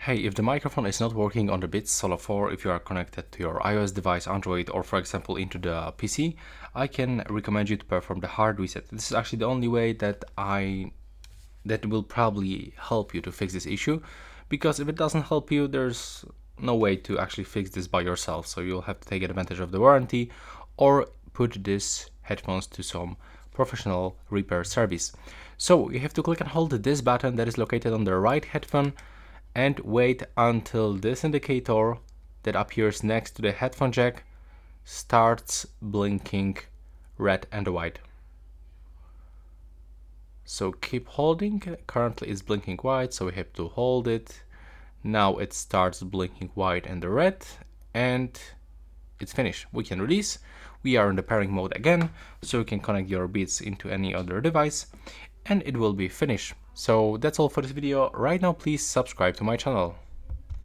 Hey, if the microphone is not working on the Beats Solo 4, if you are connected to your iOS device, Android, or for example into the PC, I can recommend you to perform the hard reset. This is actually the only way that will probably help you to fix this issue, because if it doesn't help you, there's no way to actually fix this by yourself. So you'll have to take advantage of the warranty or put these headphones to some professional repair service. So you have to click and hold this button that is located on the right headphone and wait until this indicator that appears next to the headphone jack starts blinking red and white. So keep holding. Currently it's blinking white, so we have to hold it. Now it starts blinking white and red, and it's finished. We can release. We are in the pairing mode again, so you can connect your Beats into any other device and it will be finished. So that's all for this video. Right now, please subscribe to my channel.